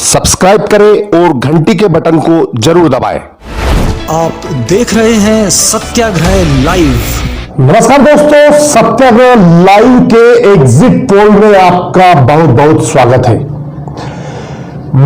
Subscribe करें और घंटी के बटन को जरूर दबाएं। आप देख रहे हैं सत्याग्रह लाइव। नमस्कार दोस्तों, सत्याग्रह लाइव के एग्जिट पोल में आपका बहुत बहुत स्वागत है।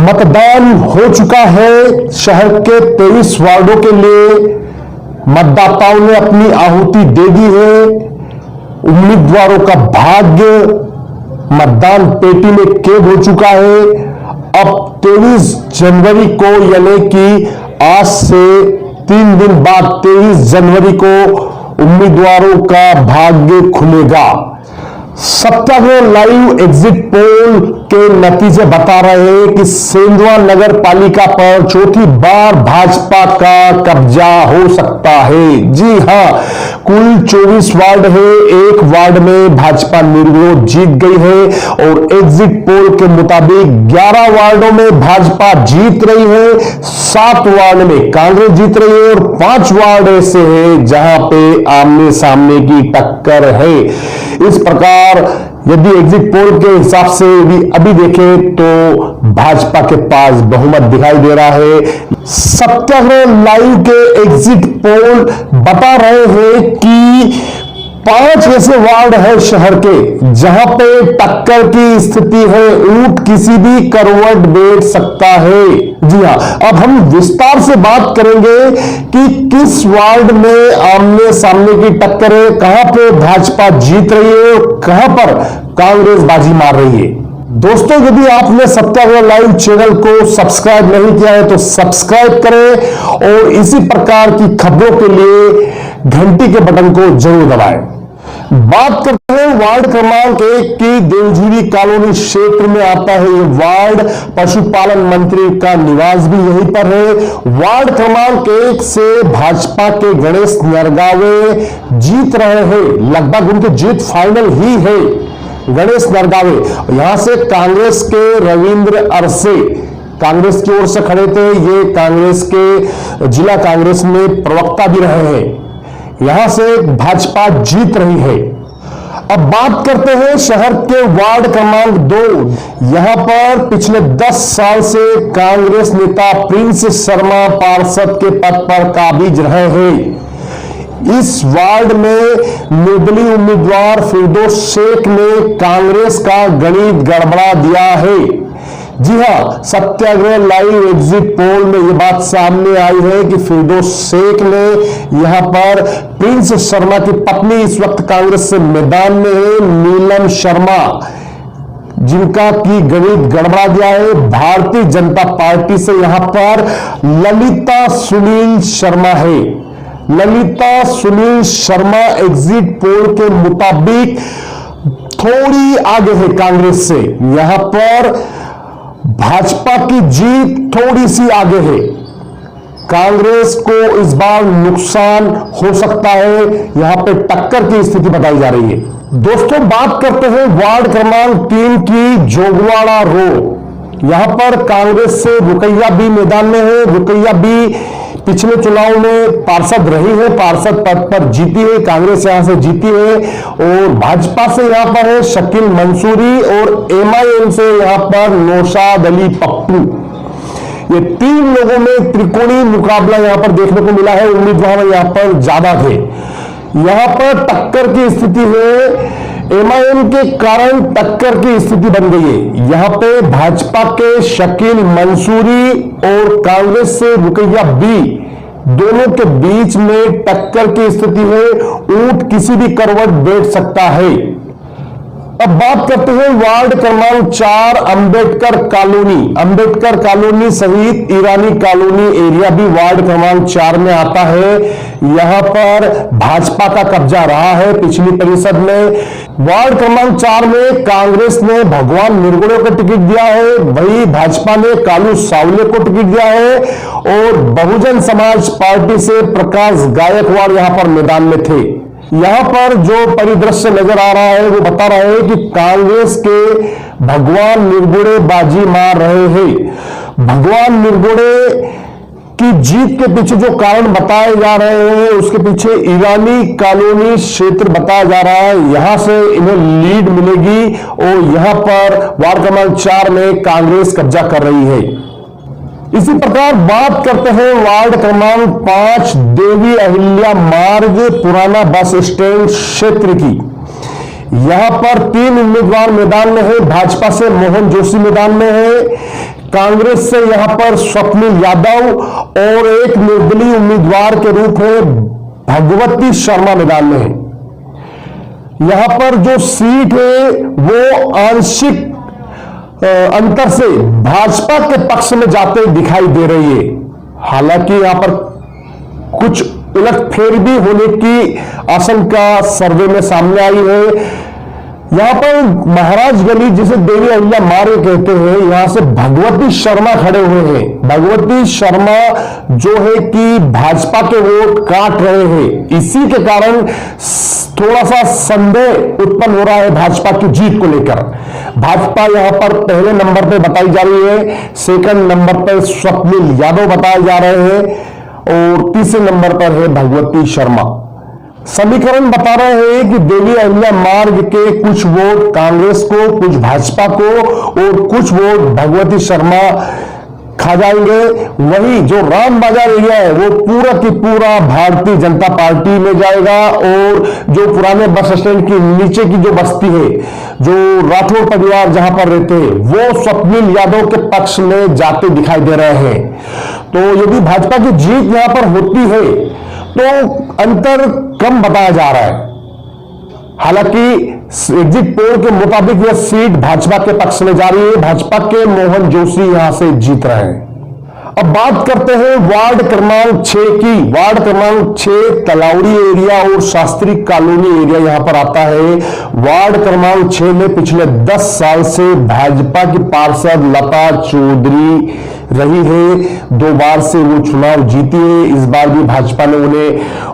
मतदान हो चुका है। शहर के 23 वार्डों के लिए मतदाताओं ने अपनी आहुति दे दी है। उम्मीदवारों का भाग्य मतदान पेटी में कैद हो चुका है। अब 23 जनवरी को यानी कि आज से 3 दिन बाद 23 जनवरी को उम्मीदवारों का भाग्य खुलेगा। सत्याग्रह लाइव एग्जिट पोल के नतीजे बता रहे हैं कि सेंधवा नगर पालिका पर चौथी बार भाजपा का कब्जा हो सकता है। जी हां, कुल 24 वार्ड है। एक वार्ड में भाजपा निर्विरोध जीत गई है और एग्जिट पोल के मुताबिक 11 वार्डों में भाजपा जीत रही है, 7 वार्ड में कांग्रेस जीत रही है और 5 वार्ड ऐसे हैं जहां पे आमने सामने की टक्कर है। इस प्रकार यदि एग्जिट पोल के हिसाब से भी अभी देखें तो भाजपा के पास बहुमत दिखाई दे रहा है। सत्याग्रह लाइव के एग्जिट पोल बता रहे हैं कि 5 ऐसे वार्ड है शहर के जहां पे टक्कर की स्थिति है। ऊंट किसी भी करवट बैठ सकता है। जी हां, अब हम विस्तार से बात करेंगे कि किस वार्ड में आमने सामने की टक्कर है, कहां पे भाजपा जीत रही है और कहां पर कांग्रेस बाजी मार रही है। दोस्तों, यदि आपने सत्याग्रह लाइव चैनल को सब्सक्राइब नहीं किया है तो सब्सक्राइब करें और इसी प्रकार की खबरों के लिए घंटी के बटन को जरूर दबाएं। बात करते हैं वार्ड क्रमांक 1 की। देवझूरी कॉलोनी क्षेत्र में आता है ये वार्ड। पशुपालन मंत्री का निवास भी यहीं पर है। वार्ड क्रमांक 1 से भाजपा के गणेश नरगावे जीत रहे हैं। लगभग उनकी जीत फाइनल ही है। गणेश नरगावे यहां से कांग्रेस के रविंद्र अरसे कांग्रेस की ओर से खड़े थे। ये कांग्रेस के जिला कांग्रेस में प्रवक्ता भी रहे हैं। यहां से भाजपा जीत रही है। अब बात करते हैं शहर के वार्ड क्रमांक 2। यहां पर पिछले 10 साल से कांग्रेस नेता प्रिंस शर्मा पार्षद के पद पर काबिज रहे हैं। इस वार्ड में निर्दलीय उम्मीदवार फिरदौस शेख ने कांग्रेस का गणित गड़बड़ा दिया है। जी हां, सत्याग्रह लाइव एग्जिट पोल में यह बात सामने आई है कि फिरदौस शेख ने यहां पर प्रिंस शर्मा की पत्नी इस वक्त कांग्रेस से मैदान में है, नीलम शर्मा, जिनका की गणित गड़बड़ा दिया है। भारतीय जनता पार्टी से यहां पर ललिता सुनील शर्मा है। ललिता सुनील शर्मा एग्जिट पोल के मुताबिक थोड़ी आगे है कांग्रेस से। यहां पर भाजपा की जीत थोड़ी सी आगे है। कांग्रेस को इस बार नुकसान हो सकता है। यहां पे टक्कर की स्थिति बताई जा रही है। दोस्तों, बात करते हैं वार्ड क्रमांक 3 की। जोगवाड़ा रो, यहां पर कांग्रेस से रुकैया बी मैदान में है। रुकैया बी पिछले चुनाव में पार्षद रही है, पार्षद पद पर जीती है, कांग्रेस यहां से जीती है। और भाजपा से यहां पर है शकील मंसूरी और MIM से यहां पर नौशाद अली पप्पू। ये 3 लोगों में त्रिकोणीय मुकाबला यहां पर देखने को मिला है। उम्मीदवार यहां पर ज्यादा थे। यहां पर टक्कर की स्थिति है। MIM के कारण टक्कर की स्थिति बन गई है। यहां पे भाजपा के शकील मंसूरी और कांग्रेस से रुकैया बी दोनों के बीच में टक्कर की स्थिति है। ऊंट किसी भी करवट बैठ सकता है। अब बात करते हैं वार्ड क्रमांक 4 अंबेडकर कॉलोनी। अंबेडकर कॉलोनी सहित ईरानी कॉलोनी एरिया भी वार्ड क्रमांक 4 में आता है। यहां पर भाजपा का कब्जा रहा है पिछली परिषद में। वार्ड क्रमांक 4 में कांग्रेस ने भगवान निर्गुणे को टिकट दिया है, वही भाजपा ने कालू सावले को टिकट दिया है और बहुजन समाज पार्टी से प्रकाश गायकवाड़ यहां पर मैदान में थे। यहां पर जो परिदृश्य नजर आ रहा है वो बता रहा है कि कांग्रेस के भगवान निर्गुणे बाजी मार रहे हैं। भगवान निर्गुणे कि जीत के पीछे जो कारण बताए जा रहे हैं उसके पीछे ईरानी कॉलोनी क्षेत्र बताया जा रहा है, यहां से इन्हें लीड मिलेगी और यहां पर वार्ड क्रमांक 4 में कांग्रेस कब्जा कर रही है। इसी प्रकार बात करते हैं वार्ड क्रमांक 5 देवी अहिल्या मार्ग पुराना बस स्टैंड क्षेत्र की। यहां पर 3 उम्मीदवार मैदान में है। भाजपा से मोहन जोशी मैदान में है, कांग्रेस से यहां पर स्वप्निल यादव और एक निर्दलीय उम्मीदवार के रूप में भगवती शर्मा मैदान में है। यहां पर जो सीट है वो आंशिक अंतर से भाजपा के पक्ष में जाते दिखाई दे रही है। हालांकि यहां पर कुछ उलटफेर भी होने की आशंका सर्वे में सामने आई है। यहां पर महाराज गली जिसे देवी अहिल्या मार्ग कहते हैं, यहां से भगवती शर्मा खड़े हुए हैं। भगवती शर्मा जो है कि भाजपा के वोट काट रहे हैं, इसी के कारण थोड़ा सा संदेह उत्पन्न हो रहा है भाजपा की जीत को लेकर। भाजपा यहां पर पहले नंबर पे बताई जा रही है, सेकंड नंबर पर स्वप्निल यादव बताए जा रहे हैं और तीसरे नंबर पर है भगवती शर्मा। समीकरण बता रहे हैं कि देवी अहिल्या मार्ग के कुछ वोट कांग्रेस को, कुछ भाजपा को और कुछ वोट भगवती शर्मा खा जाएंगे। वही जो राम बाजार एरिया है वो पूरा की पूरा भारतीय जनता पार्टी में जाएगा और जो पुराने बस स्टैंड की नीचे की जो बस्ती है, जो राठौर परिवार जहां पर रहते हैं, वो स्वप्निल यादव के पक्ष में जाते दिखाई दे रहे हैं। तो यदि भाजपा की जीत यहां पर होती है तो अंतर कम बताया जा रहा है। हालांकि एग्जिट पोल के मुताबिक यह सीट भाजपा के पक्ष में जा रही है, भाजपा के मोहन जोशी यहां से जीत रहे हैं। अब बात करते हैं वार्ड क्रमांक 6 की। वार्ड क्रमांक 6 तलावड़ी एरिया और शास्त्री कॉलोनी एरिया यहां पर आता है। वार्ड क्रमांक 6 में पिछले 10 साल से भाजपा की पार्षद लता चौधरी रही है। 2 बार से वो चुनाव जीती है, इस बार भी भाजपा ने उन्हें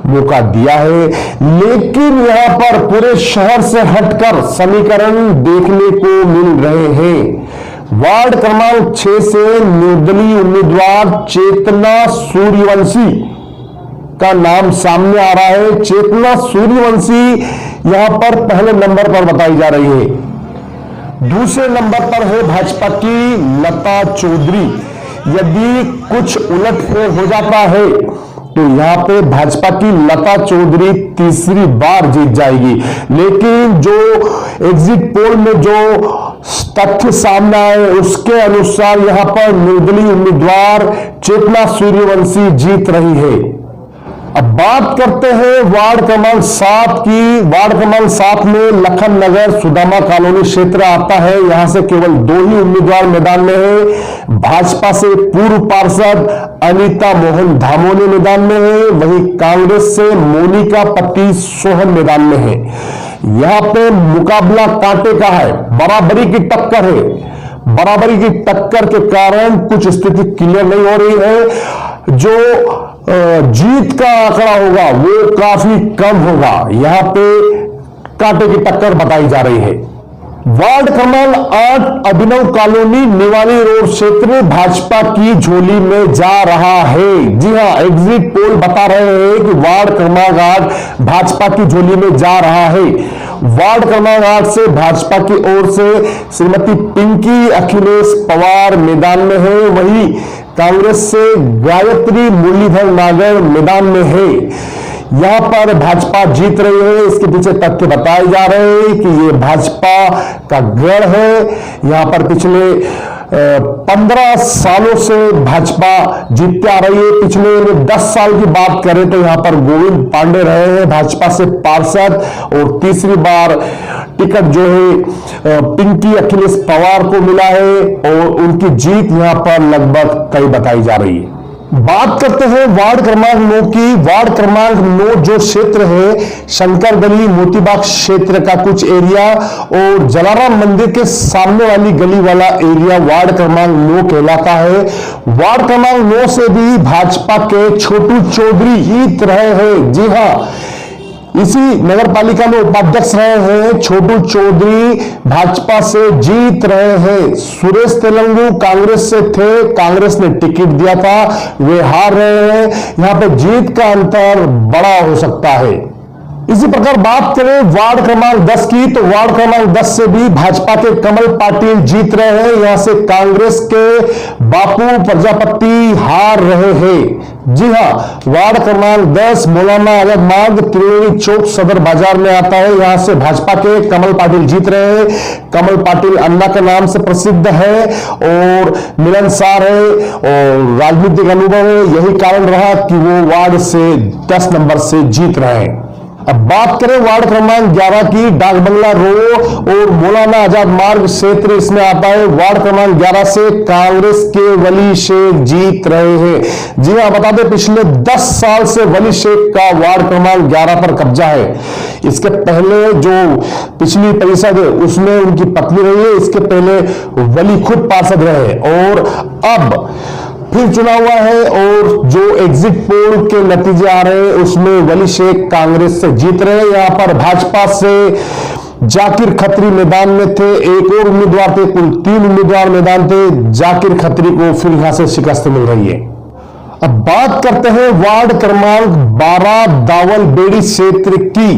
मौका दिया है। लेकिन यहां पर पूरे शहर से हटकर समीकरण देखने को मिल रहे हैं। वार्ड क्रमांक 6 से निर्दलीय उम्मीदवार चेतना सूर्यवंशी का नाम सामने आ रहा है। चेतना सूर्यवंशी यहां पर पहले नंबर पर बताई जा रही है। दूसरे नंबर पर है भाजपा की लता चौधरी। यदि कुछ उलटफेर हो जाता है तो यहां पे भाजपा की लता चौधरी तीसरी बार जीत जाएगी। लेकिन जो एग्जिट पोल में जो तथ्य सामने आए उसके अनुसार यहां पर निर्दलीय उम्मीदवार चेतना सूर्यवंशी जीत रही है। अब बात करते हैं वार्ड क्रमांक 7 की। वार्ड क्रमांक 7 में लखन नगर सुदामा कॉलोनी क्षेत्र आता है। यहां से केवल 2 ही उम्मीदवार मैदान में है। भाजपा से पूर्व पार्षद अनीता मोहन धामोने मैदान में है, वहीं कांग्रेस से मोनिका पति सोहन मैदान में है। यहां पे मुकाबला कांटे का है, बराबरी की टक्कर है। बराबरी की टक्कर के कारण कुछ स्थिति क्लियर नहीं हो रही है। जो जीत का आंकड़ा होगा वो काफी कम होगा। यहां पे कांटे की टक्कर बताई जा रही है। वार्ड क्रमांक 8 अभिनव कॉलोनी निवाली रोड क्षेत्र भाजपा की झोली में जा रहा है। जी हां, एग्जिट पोल बता रहे हैं कि वार्ड क्रमांक 8 भाजपा की झोली में जा रहा है। वार्ड क्रमांक 8 से भाजपा की ओर से श्रीमती पिंकी अखिलेश पवार मैदान में है, वहीं कांग्रेस से गायत्री मुरलीधर नागर मैदान में है। यहां पर भाजपा जीत रही है। इसके पीछे तथ्य बताए जा रहे हैं कि ये भाजपा का गढ़ है। यहां पर पिछले 15 सालों से भाजपा जीतती आ रही है। पिछले 10 साल की बात करें तो यहां पर गोविंद पांडे रहे हैं भाजपा से पार्षद, और तीसरी बार टिकट जो है पिंकी अखिलेश पवार को मिला है और उनकी जीत यहां पर लगभग तय बताई जा रही है। बात करते हैं वार्ड क्रमांक 9 की। वार्ड क्रमांक 9 जो क्षेत्र है शंकर गली मोतीबाग क्षेत्र का कुछ एरिया और जलाराम मंदिर के सामने वाली गली वाला एरिया वार्ड क्रमांक 9 कहलाता है। वार्ड क्रमांक 9 से भी भाजपा के छोटू चौधरी जीत रहे हैं। जी हां, इसी नगर पालिका में उपाध्यक्ष रहे हैं छोटू चौधरी, भाजपा से जीत रहे हैं। सुरेश तेलंगू कांग्रेस से थे, कांग्रेस ने टिकट दिया था, वे हार रहे हैं। यहां पे जीत का अंतर बड़ा हो सकता है। इसी प्रकार बात करें वार्ड क्रमांक 10 की, तो वार्ड क्रमांक 10 से भी भाजपा के कमल पाटिल जीत रहे हैं। यहां से कांग्रेस के बापू प्रजापति हार रहे हैं। जी हां, वार्ड क्रमांक 10 मौलाना आजाद मार्ग त्रिवेणी चौक सदर बाजार में आता है। यहां से भाजपा के कमल पाटिल जीत रहे हैं। कमल पाटिल अन्ना के नाम से प्रसिद्ध है और मिलनसार है और राजनीतिक अनुभव है। यही कारण रहा कि वो वार्ड से 10 नंबर से जीत रहे हैं। अब बात करें वार्ड क्रमांक 11 की, डाक बंगला रो और मौलाना आजाद मार्ग क्षेत्र इसमें आता है। वार्ड क्रमांक 11 से कांग्रेस के वली शेख जीत रहे हैं। जी हां, बता दें पिछले 10 साल से वली शेख का वार्ड क्रमांक 11 पर कब्जा है। इसके पहले जो पिछली परिषद है उसमें उनकी पत्नी रही है। इसके पहले वली खुद पार्षद रहे और अब फिर चुनाव हुआ है और जो एग्जिट पोल के नतीजे आ रहे हैं उसमें वली शेख कांग्रेस से जीत रहे हैं। यहां पर भाजपा से जाकिर खत्री मैदान में थे, एक और उम्मीदवार थे, कुल 3 उम्मीदवार मैदान थे। जाकिर खत्री को फिर यहां से शिकस्त मिल रही है। अब बात करते हैं वार्ड क्रमांक 12 दावलबेड़ी क्षेत्र की।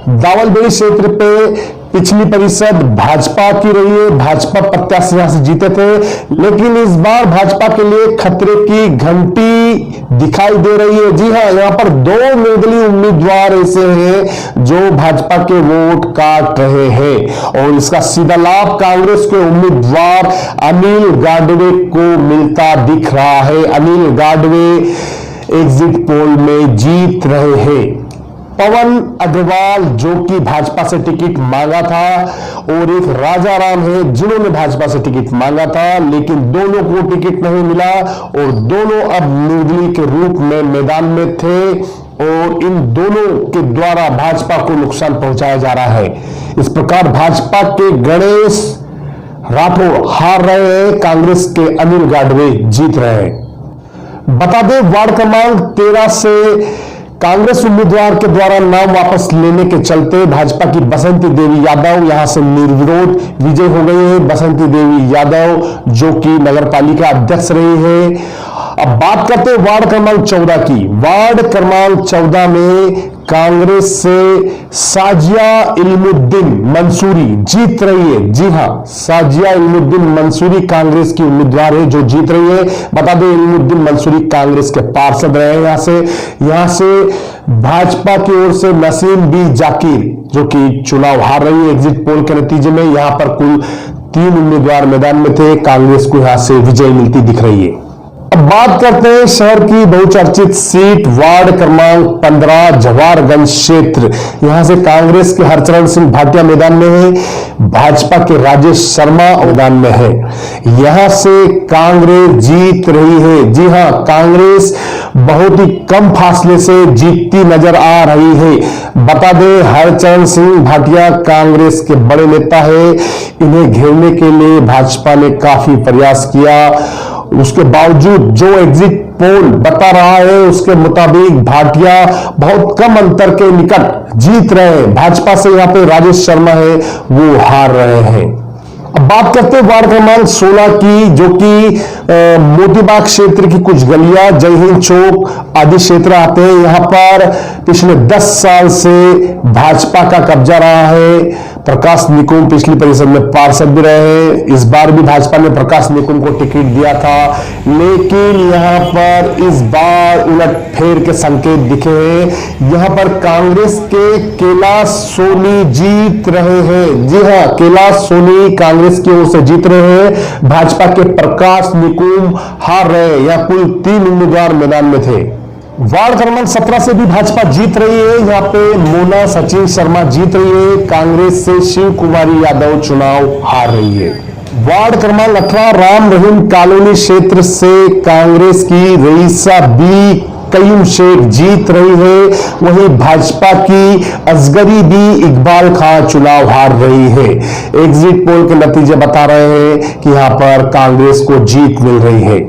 दावलबेड़ी क्षेत्र पे पिछली परिषद भाजपा की रही है, भाजपा प्रत्याशी यहां से जीते थे, लेकिन इस बार भाजपा के लिए खतरे की घंटी दिखाई दे रही है। जी हां, यहां पर 2 निर्दलीय उम्मीदवार ऐसे हैं जो भाजपा के वोट काट रहे हैं और इसका सीधा लाभ कांग्रेस के उम्मीदवार अनिल गाडवे को मिलता दिख रहा है। अनिल गाडवे एग्जिट पोल में जीत रहे हैं। पवन अग्रवाल जो कि भाजपा से टिकट मांगा था और एक राजा राम है जिन्होंने भाजपा से टिकट मांगा था, लेकिन दोनों को टिकट नहीं मिला और दोनों अब निर्दलीय के रूप में मैदान में थे और इन दोनों के द्वारा भाजपा को नुकसान पहुंचाया जा रहा है। इस प्रकार भाजपा के गणेश राठौर हार रहे हैं, कांग्रेस के अनिल गाडवे जीत रहे हैं। बता दें वार्ड क्रमांक 13 से कांग्रेस उम्मीदवार के द्वारा नाम वापस लेने के चलते भाजपा की बसंती देवी यादव यहां से निर्विरोध विजय हो गई है। बसंती देवी यादव जो कि नगर पालिका अध्यक्ष रही है। अब बात करते हैं वार्ड क्रमांक 14 की। वार्ड क्रमांक 14 में कांग्रेस से साजिया इल्मुद्दीन मंसूरी जीत रही है। जी हां, साजिया इल्मुद्दीन मंसूरी कांग्रेस की उम्मीदवार है जो जीत रही है। बता दें इल्मुद्दीन मंसूरी कांग्रेस के पार्षद रहे हैं। यहां से भाजपा की ओर से नसीम बी जाकिर जो कि चुनाव हार रही है एग्जिट पोल के नतीजे में। यहां पर कुल 3 उम्मीदवार मैदान में थे, कांग्रेस को यहां से विजय मिलती दिख रही है। अब बात करते हैं शहर की बहुचर्चित सीट वार्ड क्रमांक 15 जवाहरगंज क्षेत्र। यहां से कांग्रेस के हरचरण सिंह भाटिया मैदान में है, भाजपा के राजेश शर्मा मैदान में है। यहां से कांग्रेस जीत रही है। जी हां, कांग्रेस बहुत ही कम फासले से जीतती नजर आ रही है। बता दें हरचरण सिंह भाटिया कांग्रेस के बड़े नेता है। इन्हें घेरने के लिए भाजपा ने काफी प्रयास किया, उसके बावजूद जो एग्जिट पोल बता रहा है उसके मुताबिक भाटिया बहुत कम अंतर के निकट जीत रहे हैं। भाजपा से यहां पे राजेश शर्मा है वो हार रहे हैं। अब बात करते हैं वार्ड क्रमांक 16 की जो कि मोतीबाग क्षेत्र की कुछ गलियां जय हिंद चौक आदि क्षेत्र आते हैं। यहां पर पिछले 10 साल से भाजपा का कब्जा रहा है। प्रकाश निकुम पिछली परिषद में पार्षद भी रहे हैं। इस बार भी भाजपा ने प्रकाश निकुम को टिकट दिया था, लेकिन यहां पर इस बार उलटफेर के संकेत दिखे हैं। यहां पर कांग्रेस के कैलाश सोनी जीत रहे हैं। जी हां, कैलाश सोनी कांग्रेस की ओर से जीत रहे हैं। भाजपा के प्रकाश निकुम हार रहे हैं। यहां कुल 3 उम्मीदवार मैदान में थे। वार्ड क्रमांक 17 से भी भाजपा जीत रही है। यहां पे मोना सचिन शर्मा जीत रही है। कांग्रेस से शिव कुमारी यादव चुनाव हार रही है। वार्ड क्रमांक 18 राम रहीम कॉलोनी क्षेत्र से कांग्रेस की रईसा बी कयूम शेख जीत रही है। वहीं भाजपा की असगरी बी इकबाल खां चुनाव हार रही है। एग्जिट पोल के नतीजे बता रहे हैं कि यहां पर कांग्रेस को जीत मिल रही है।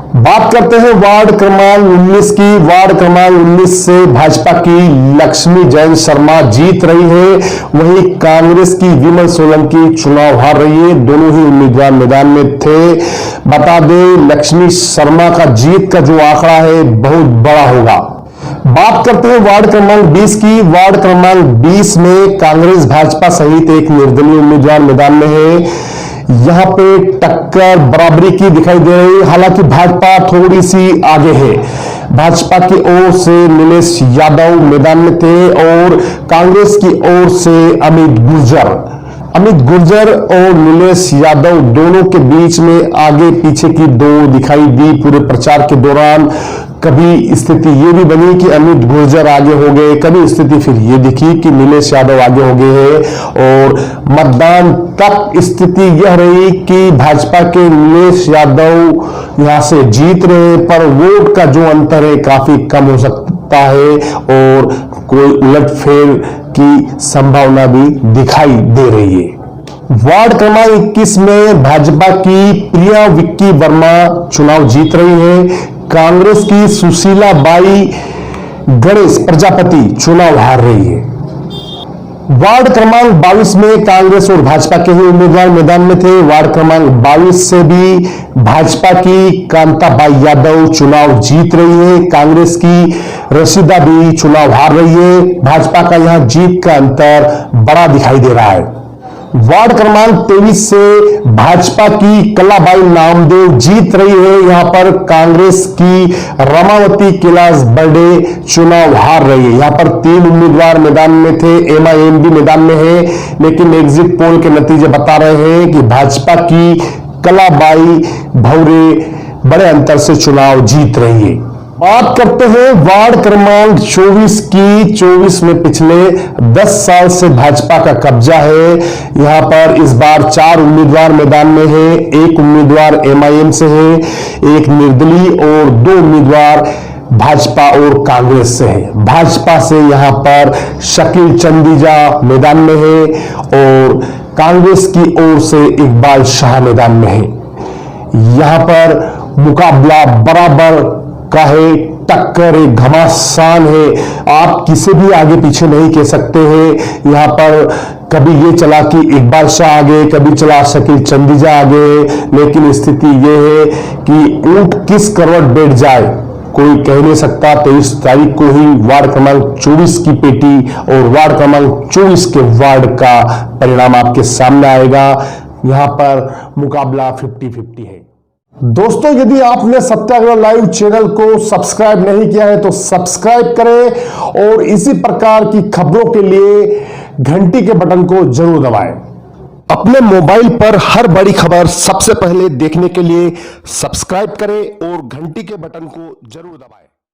बात करते हैं वार्ड क्रमांक 19 की। वार्ड क्रमांक 19 से भाजपा की लक्ष्मी जैन शर्मा जीत रही है, वहीं कांग्रेस की विमल सोलंकी चुनाव हार रही है। दोनों ही उम्मीदवार मैदान में थे। बता दें, लक्ष्मी शर्मा का जीत का जो आंकड़ा है बहुत बड़ा होगा। बात करते हैं वार्ड क्रमांक 20 की। वार्ड क्रमांक 20 में कांग्रेस भाजपा सहित एक निर्दलीय उम्मीदवार मैदान में है। यहां पे टक्कर बराबरी की दिखाई दे रही है, हालांकि भाजपा थोड़ी सी आगे है। भाजपा की ओर से नीलेश यादव मैदान में थे और कांग्रेस की ओर से अमित गुर्जर और नीलेश यादव दोनों के बीच में आगे पीछे की दौड़ दिखाई दी पूरे प्रचार के दौरान। कभी स्थिति ये भी बनी कि अमित गुर्जर आगे हो गए, कभी स्थिति फिर ये दिखी कि नीलेश यादव आगे हो गए हैं और मतदान तक स्थिति यह रही कि भाजपा के नीलेश यादव यहां से जीत रहे, पर वोट का जो अंतर है काफी कम हो सकता है और कोई उलटफेर की संभावना भी दिखाई दे रही है। वार्ड क्रमांक 21 में भाजपा की प्रिया विक्की वर्मा चुनाव जीत रही है। कांग्रेस की सुशीला बाई गणेश प्रजापति चुनाव हार रही है। वार्ड क्रमांक 22 में कांग्रेस और भाजपा के ही उम्मीदवार मैदान में थे। वार्ड क्रमांक 22 से भी भाजपा की कांताबाई यादव चुनाव जीत रही है। कांग्रेस की रशीदा भी चुनाव हार रही है। भाजपा का यहां जीत का अंतर बड़ा दिखाई दे रहा है। वार्ड क्रमांक 23 से भाजपा की कलाबाई नामदेव जीत रही है। यहां पर कांग्रेस की रमावती कैलाश बर्डे चुनाव हार रही है। यहां पर 3 उम्मीदवार मैदान में थे, MIM भी मैदान में है, लेकिन एग्जिट पोल के नतीजे बता रहे हैं कि भाजपा की कलाबाई भौरे बड़े अंतर से चुनाव जीत रही है। बात करते हैं वार्ड क्रमांक 24 की। 24 में पिछले 10 साल से भाजपा का कब्जा है। यहां पर इस बार 4 उम्मीदवार मैदान में है। एक उम्मीदवार MIM से है, एक निर्दलीय और 2 उम्मीदवार भाजपा और कांग्रेस से है। भाजपा से यहां पर शकील चंदीजा मैदान में है और कांग्रेस की ओर से इकबाल शाह मैदान में है। यहां पर मुकाबला बराबर का है, टक्कर एक घमासान है, आप किसी भी आगे पीछे नहीं कह सकते हैं। यहां पर कभी ये चला कि इकबाल शाह आगे, कभी चला शकील चंदीजा आगे, लेकिन स्थिति ये है कि ऊंट किस करवट बैठ जाए कोई कह नहीं सकता। 23 तारीख को ही वार्ड क्रमांक 24 की पेटी और वार्ड क्रमांक 24 के वार्ड का परिणाम आपके सामने आएगा। यहां पर मुकाबला 50-50 है। दोस्तों, यदि आपने सत्याग्रह लाइव चैनल को सब्सक्राइब नहीं किया है तो सब्सक्राइब करें और इसी प्रकार की खबरों के लिए घंटी के बटन को जरूर दबाएं। अपने मोबाइल पर हर बड़ी खबर सबसे पहले देखने के लिए सब्सक्राइब करें और घंटी के बटन को जरूर दबाएं।